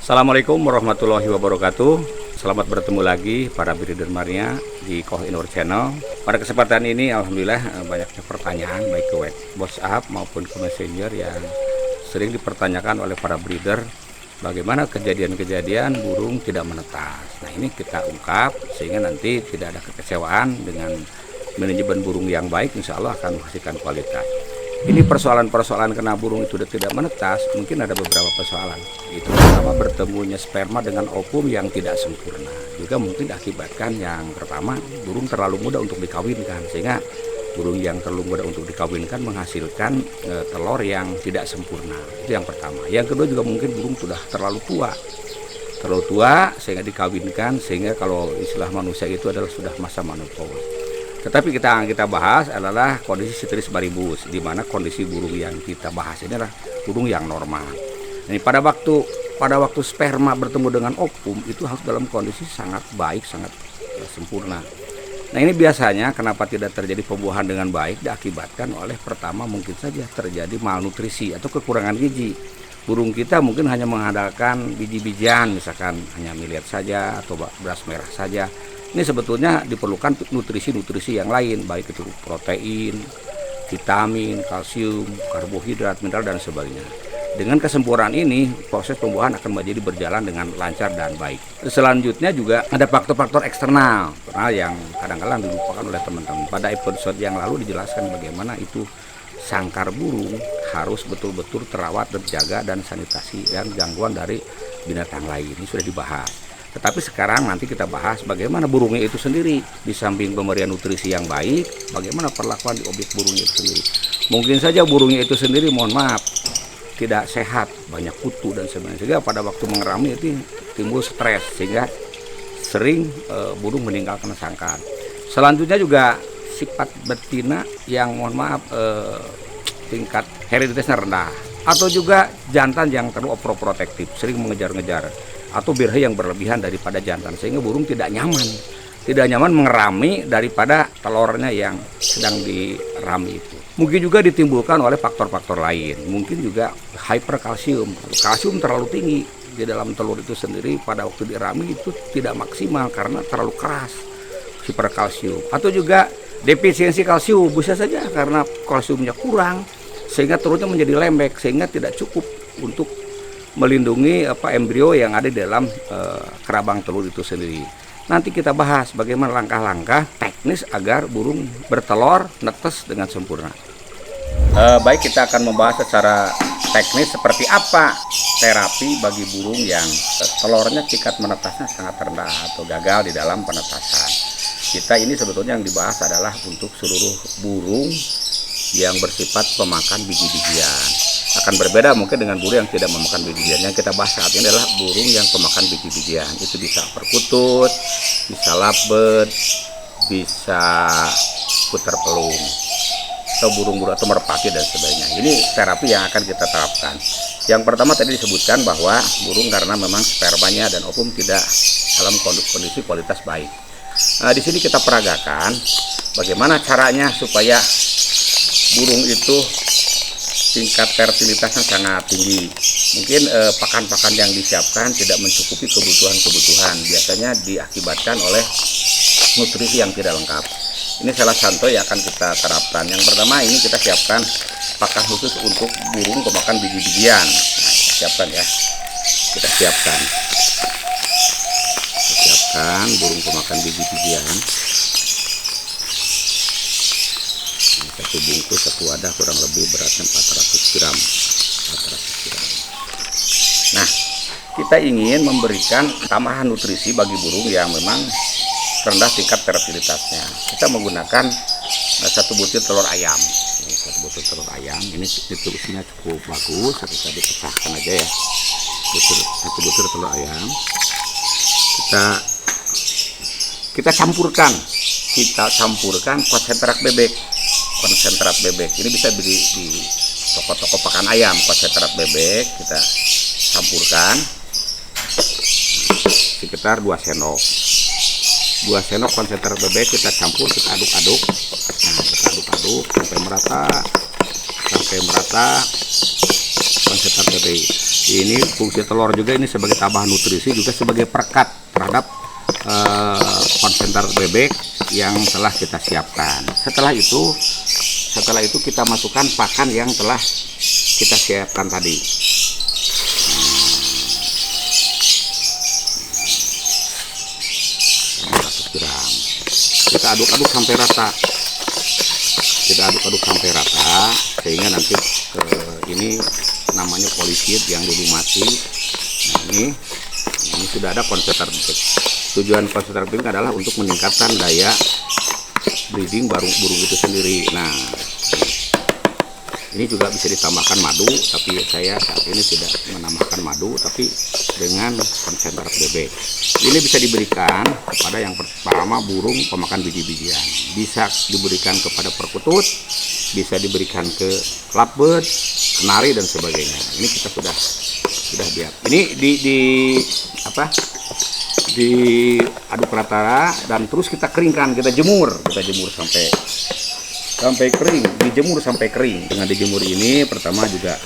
Assalamualaikum warahmatullahi wabarakatuh. Selamat bertemu lagi para breeder mania di Koh Indoor Channel. Pada kesempatan ini alhamdulillah banyaknya pertanyaan baik ke WhatsApp maupun ke Messenger yang sering dipertanyakan oleh para breeder, bagaimana kejadian-kejadian burung tidak menetas. Nah, ini kita ungkap sehingga nanti tidak ada kekecewaan. Dengan manajemen burung yang baik, insya Allah akan menghasilkan kualitas. Ini persoalan-persoalan kena burung itu tidak menetas, mungkin ada beberapa persoalan. Itu pertama, bertemunya sperma dengan ovum yang tidak sempurna. Juga mungkin akibatkan yang pertama, burung terlalu muda untuk dikawinkan, sehingga burung yang terlalu muda untuk dikawinkan menghasilkan telur yang tidak sempurna. Itu yang pertama. Yang kedua juga mungkin burung sudah terlalu tua sehingga dikawinkan, sehingga kalau istilah manusia itu adalah sudah masa menopause. Tetapi kita bahas adalah kondisi Citrus baribus, di mana kondisi burung yang kita bahas ini adalah burung yang normal. Ini pada waktu sperma bertemu dengan ovum itu harus dalam kondisi sangat baik, sangat sempurna. Nah, ini biasanya kenapa tidak terjadi pembuahan dengan baik diakibatkan oleh pertama mungkin saja terjadi malnutrisi atau kekurangan gizi. Burung kita mungkin hanya mengandalkan biji-bijian, misalkan hanya millet saja atau beras merah saja. Ini sebetulnya diperlukan nutrisi-nutrisi yang lain, baik itu protein, vitamin, kalsium, karbohidrat, mineral, dan sebagainya. Dengan kesempurnaan ini, proses pembuahan akan menjadi berjalan dengan lancar dan baik. Selanjutnya juga ada faktor-faktor eksternal yang kadang-kadang dilupakan oleh teman-teman. Pada episode yang lalu dijelaskan bagaimana itu sangkar burung harus betul-betul terawat, terjaga, dan sanitasi dan gangguan dari binatang lain. Ini sudah dibahas. Tetapi sekarang nanti kita bahas bagaimana burungnya itu sendiri. Di samping pemberian nutrisi yang baik, bagaimana perlakuan di objek burungnya itu sendiri. Mungkin saja burungnya itu sendiri, mohon maaf, tidak sehat, banyak kutu dan sebagainya. Sehingga pada waktu mengerami itu timbul stres, sehingga sering burung meninggal kena sangkar. Selanjutnya juga sifat betina yang mohon maaf tingkat hereditasnya rendah. Atau juga jantan yang terlalu overprotective, sering mengejar-ngejar. Atau birahi yang berlebihan daripada jantan, sehingga burung tidak nyaman mengerami daripada telurnya yang sedang dirami itu. Mungkin juga ditimbulkan oleh faktor-faktor lain, mungkin juga hyperkalsium, kalsium terlalu tinggi di dalam telur itu sendiri pada waktu dirami itu tidak maksimal karena terlalu keras, hiperkalsium. Atau juga defisiensi kalsium, bisa saja karena kalsiumnya kurang sehingga telurnya menjadi lembek, sehingga tidak cukup untuk melindungi embrio yang ada di dalam kerabang telur itu sendiri. Nanti kita bahas bagaimana langkah-langkah teknis agar burung bertelur netes dengan sempurna. Baik, kita akan membahas secara teknis seperti apa terapi bagi burung yang telurnya tingkat menetasnya sangat rendah atau gagal di dalam penetasan. Kita ini sebetulnya yang dibahas adalah untuk seluruh burung yang bersifat pemakan biji-bijian. Akan berbeda mungkin dengan burung yang tidak memakan biji-bijian. Yang kita bahas saat ini adalah burung yang pemakan biji-bijian. Itu bisa perkutut, bisa lovebird, bisa puter pelung, atau burung-burung atau merpati dan sebagainya. Ini terapi yang akan kita terapkan. Yang pertama tadi disebutkan bahwa burung karena memang spermanya dan ovum tidak dalam kondisi kualitas baik. Nah, di sini kita peragakan bagaimana caranya supaya burung itu tingkat fertilitasnya sangat tinggi. Mungkin pakan-pakan yang disiapkan tidak mencukupi kebutuhan-kebutuhan. Biasanya diakibatkan oleh nutrisi yang tidak lengkap. Ini salah satu yang akan kita terapkan. Yang pertama, ini kita siapkan pakan khusus untuk burung pemakan biji-bijian. Nah, siapkan ya. Kita siapkan burung pemakan biji-bijian. Satu bungkus, satu wadah, kurang lebih beratnya 400 gram. Nah, kita ingin memberikan tambahan nutrisi bagi burung yang memang rendah tingkat fertilitasnya. Kita menggunakan satu butir telur ayam. Satu butir telur ayam, ini distribusinya cukup bagus, bisa dipecahkan aja ya. Satu butir telur ayam. Kita campurkan konsentrat bebek. Ini bisa beli di toko-toko pakan ayam. Konsentrat bebek kita campurkan sekitar 2 sendok konsentrat bebek, kita campur, kita aduk-aduk. Nah, kita aduk-aduk sampai merata konsentrat bebek. Ini fungsi telur juga ini sebagai tambahan nutrisi, juga sebagai perekat terhadap konsentrat bebek yang telah kita siapkan. Setelah itu kita masukkan pakan yang telah kita siapkan tadi. 100 gram. Kita aduk-aduk sampai rata. Sehingga nanti ini namanya polisit yang dilumasi. Nah, ini sudah ada konsentrat bebek. Tujuan konsentrat bebek adalah untuk meningkatkan daya breeding burung itu sendiri. Nah, ini juga bisa ditambahkan madu, tapi saya saat ini tidak menambahkan madu, tapi dengan konsentrat bebek. Ini bisa diberikan kepada yang pertama burung pemakan biji-bijian, bisa diberikan kepada perkutut, bisa diberikan ke lovebird, kenari dan sebagainya. Ini kita sudah lihat. Ini diaduk rata dan terus kita keringkan, kita jemur sampai kering, dijemur sampai kering. Dengan dijemur ini pertama juga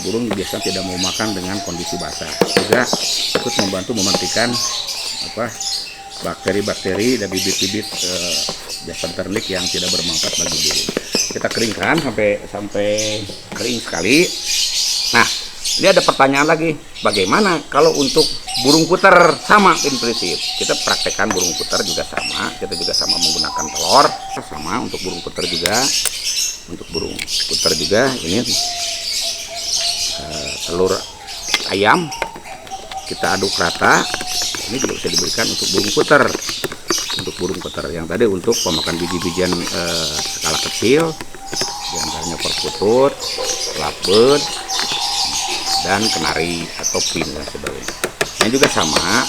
burung biasanya tidak mau makan dengan kondisi basah, juga ikut membantu mematikan bakteri-bakteri dan bibit-bibit jasad terlik yang tidak bermanfaat bagi burung. Kita keringkan sampai kering sekali. Nah, ini ada pertanyaan lagi, bagaimana kalau untuk burung puter? Sama prinsip, kita praktekkan burung puter juga sama, kita juga sama menggunakan telur, sama untuk burung puter juga. Untuk burung puter juga ini telur ayam kita aduk rata. Ini juga bisa diberikan untuk burung puter. Untuk burung puter yang tadi untuk pemakan biji-bijian skala kecil, diantaranya perkutut, lovebird, dan kenari atau pin dan sebagainya. Ini juga sama,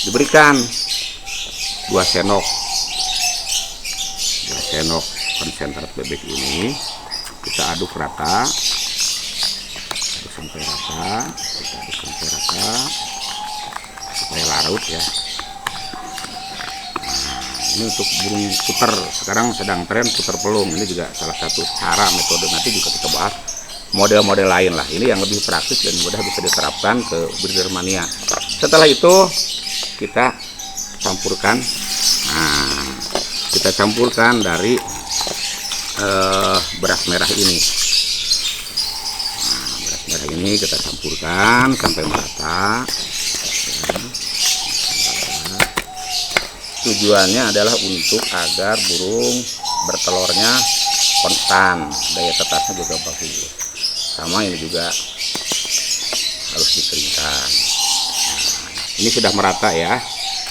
diberikan 2 sendok konsentrat bebek ini, kita aduk rata, sampai rata supaya larut ya. Nah, ini untuk burung puter, sekarang sedang tren puter pelung. Ini juga salah satu cara metode, nanti juga kita bahas model-model lain lah. Ini yang lebih praktis dan mudah bisa diterapkan ke breeder mania. Setelah itu kita campurkan. Nah, kita campurkan dari beras merah ini. Nah, beras merah ini kita campurkan sampai merata. Tujuannya adalah untuk agar burung bertelurnya konstan, daya tetasnya juga bagus. Sama ini juga harus dikeringkan. Nah, ini sudah merata ya,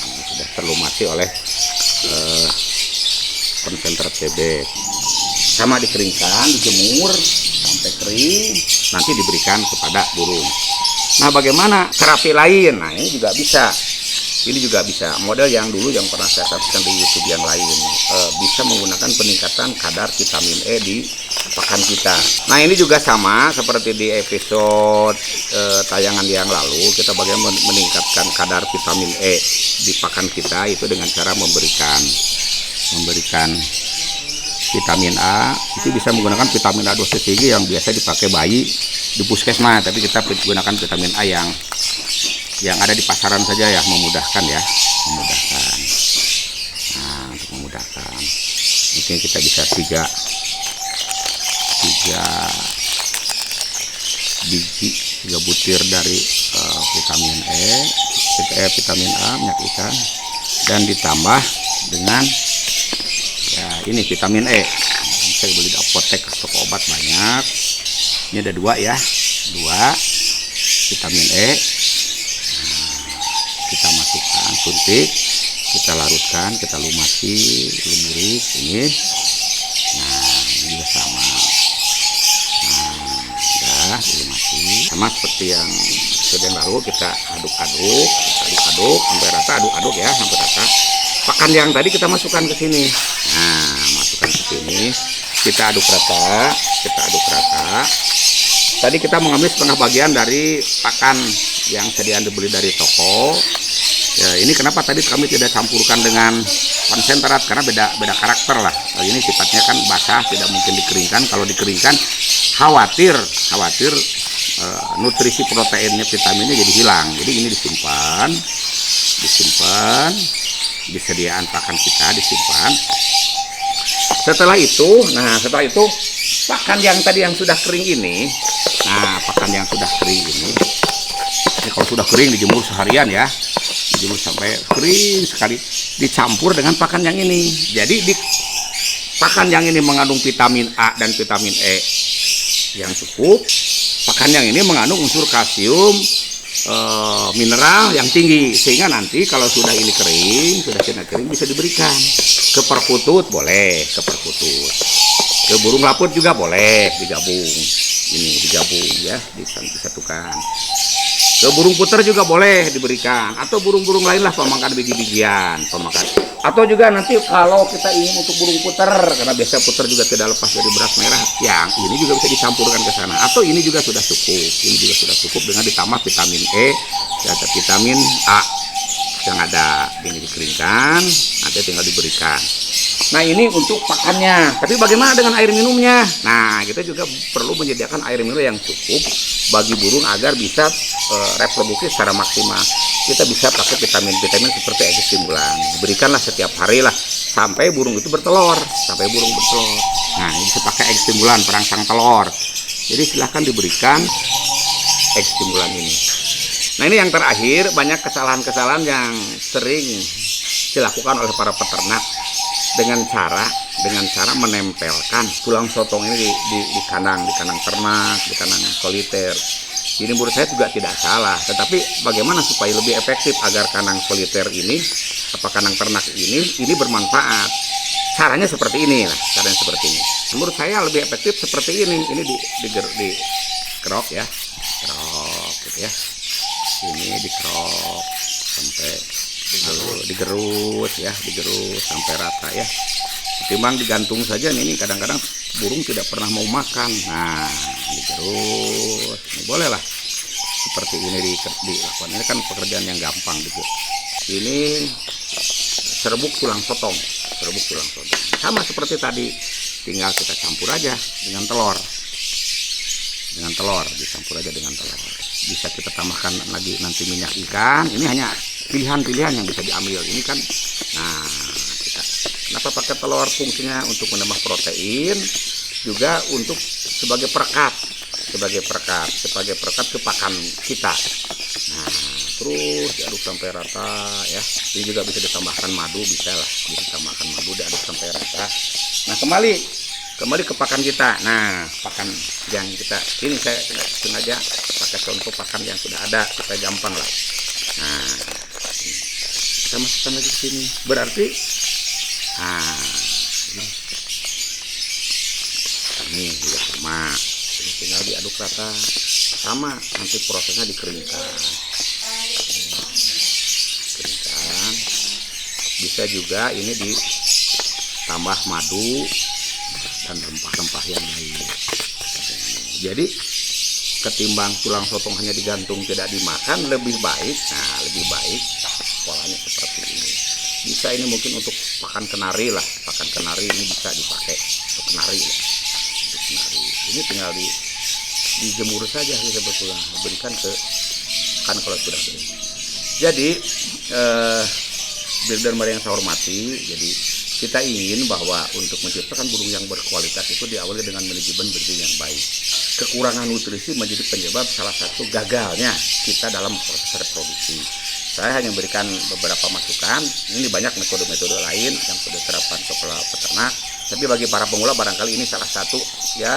ini sudah terlumasi oleh konsentrat bebek. Sama dikeringkan, dijemur sampai kering, nanti diberikan kepada burung. Nah, bagaimana terapi lain? Nah, ini juga bisa. Ini juga bisa, model yang dulu yang pernah saya saksikan di YouTube yang lain, bisa menggunakan peningkatan kadar vitamin E di pakan kita. Nah, ini juga sama seperti di episode tayangan yang lalu, kita bagaimana meningkatkan kadar vitamin E di pakan kita, itu dengan cara memberikan vitamin A. Itu bisa menggunakan vitamin A dosis tinggi yang biasa dipakai bayi di puskesmas, tapi kita gunakan vitamin A yang ada di pasaran saja ya, memudahkan. Nah, untuk memudahkan mungkin kita bisa 3 butir dari vitamin vitamin A, minyak ikan, dan ditambah dengan ya ini vitamin E. Saya beli di apotek, toko obat banyak. Ini ada 2 ya, 2 vitamin E. Kita masukkan, suntik, kita larutkan, kita lumuri ini. Nah, ini juga sama. Nah, udah dilumasi. Sama seperti yang sudah lalu, kita aduk-aduk sampai rata, aduk-aduk ya sampai rata. Pakan yang tadi kita masukkan ke sini. Nah, masukkan ke sini, kita aduk rata. Tadi kita mengambil setengah bagian dari pakan yang sediaan dibeli dari toko. Ya, ini kenapa tadi kami tidak campurkan dengan konsentrat, karena beda karakter lah. Ini sifatnya kan basah, tidak mungkin dikeringkan. Kalau dikeringkan khawatir nutrisi proteinnya, vitaminnya jadi hilang. Jadi ini disimpan, disediaan pakan kita disimpan. Setelah itu pakan yang tadi yang sudah kering ini, pakan yang sudah kering ini kalau sudah kering dijemur seharian ya, dijemur sampai kering sekali, dicampur dengan pakan yang ini. Jadi pakan yang ini mengandung vitamin A dan vitamin E yang cukup. Pakan yang ini mengandung unsur kalsium, mineral yang tinggi, sehingga nanti kalau sudah ini kering, bisa diberikan ke perkutut, boleh ke perkutut, ke burung laput juga boleh digabung, ya, disatukan. Ke burung puter juga boleh diberikan, atau burung-burung lain lah, pemakan biji-bijian, atau juga nanti kalau kita ingin untuk burung puter, karena biasa puter juga tidak lepas dari beras merah, yang ini juga bisa dicampurkan ke sana, atau ini juga sudah cukup, dengan ditambah vitamin E dan vitamin A yang ada. Ini dikeringkan, nanti tinggal diberikan. Nah, ini untuk pakannya. Tapi bagaimana dengan air minumnya? Nah, kita juga perlu menyediakan air minum yang cukup bagi burung agar bisa reproduksi secara maksimal. Kita bisa pakai vitamin seperti ekstimulan. Berikanlah setiap hari lah sampai burung itu bertelur, Nah, ini bisa pakai ekstimulan perangsang telur. Jadi silahkan diberikan ekstimulan ini. Nah, ini yang terakhir, banyak kesalahan-kesalahan yang sering dilakukan oleh para peternak dengan cara menempelkan tulang sotong ini di kandang ternak, di kandang soliter. Ini menurut saya juga tidak salah, tetapi bagaimana supaya lebih efektif agar kandang soliter ini, kandang ternak ini bermanfaat. Caranya seperti ini lah, Menurut saya lebih efektif seperti ini dikerok ya, gitu ya. Ini dikerok sampai digerus sampai rata ya. Ketimbang digantung saja ini kadang-kadang burung tidak pernah mau makan. Nah, digerus. Ini bolehlah seperti ini dilakukan. Ini kan pekerjaan yang gampang gitu. Ini serbuk tulang sotong. Sama seperti tadi, tinggal kita campur aja dengan telur. Dicampur aja dengan telur. Bisa kita tambahkan lagi nanti minyak ikan. Ini hanya pilihan-pilihan yang bisa diambil. Ini kan, kenapa pakai telur? Fungsinya untuk menambah protein, juga untuk sebagai perekat ke pakan kita. Nah, terus diaduk sampai rata ya. Ini juga bisa ditambahkan madu, bisa ditambahkan madu, diaduk sampai rata. Nah, kembali ke pakan kita. Nah, pakan yang kita ini saya sengaja pakai contoh pakan yang sudah ada supaya gampang lah. Nah, kita masukkan lagi ke sini. Berarti ini juga sama. Ini tinggal diaduk rata. Sama, nanti prosesnya dikeringkan. Bisa juga ini ditambah madu dan rempah-rempah yang lain. Jadi ketimbang tulang sotong hanya digantung tidak dimakan, lebih baik polanya seperti ini. Bisa ini mungkin untuk pakan kenari lah, ini bisa dipakai untuk kenari lah. Ini tinggal dijemur saja sebetulnya, berikan ke kan kalau sudah kering. Jadi Breeder Maria yang saya hormati, jadi kita ingin bahwa untuk menciptakan burung yang berkualitas itu diawali dengan manajemen breeding yang baik. Kekurangan nutrisi menjadi penyebab salah satu gagalnya kita dalam proses reproduksi. Saya hanya memberikan beberapa masukan. Ini banyak metode-metode lain yang sudah diterapkan kepala peternak. Tapi bagi para pemula barangkali ini salah satu ya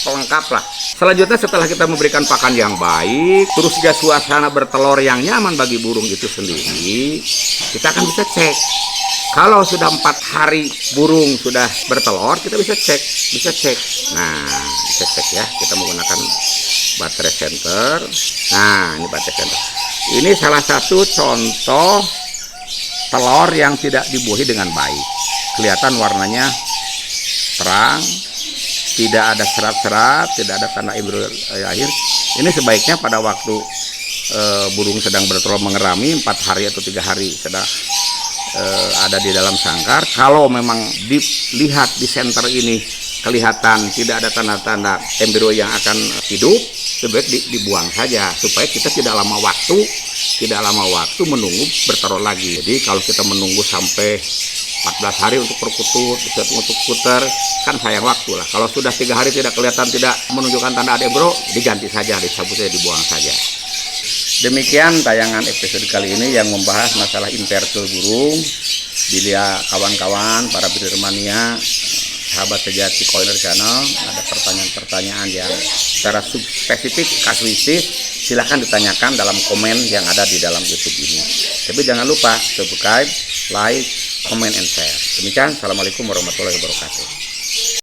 pelengkap lah. Selanjutnya setelah kita memberikan pakan yang baik, terus juga suasana bertelur yang nyaman bagi burung itu sendiri, kita akan bisa cek. Kalau sudah 4 hari burung sudah bertelur, kita bisa cek. Nah, bisa cek ya. Kita menggunakan baterai center. Nah, ini baterai center. Ini salah satu contoh telur yang tidak dibuahi dengan baik. Kelihatan warnanya terang, tidak ada serat-serat, tidak ada tanda embryo akhir. Ini sebaiknya pada waktu burung sedang bertelur mengerami 4 hari atau 3 hari sedang ada di dalam sangkar. Kalau memang dilihat di center ini kelihatan tidak ada tanda-tanda embrio yang akan hidup, lebih baik dibuang saja supaya kita tidak lama waktu menunggu bertelur lagi. Jadi kalau kita menunggu sampai 14 hari untuk perkutut, untuk putar, kan sayang waktu lah. Kalau sudah 3 hari tidak kelihatan, tidak menunjukkan tanda ada bro, diganti saja, dicabut saja, dibuang saja. Demikian tayangan episode kali ini yang membahas masalah invertil burung. Bila kawan-kawan para breeder mania, sahabat sejati Koiner Channel, ada pertanyaan-pertanyaan yang secara spesifik kasuistis, silahkan ditanyakan dalam komen yang ada di dalam YouTube ini. Tapi jangan lupa subscribe, like, comment, and share. Demikian, assalamualaikum warahmatullahi wabarakatuh.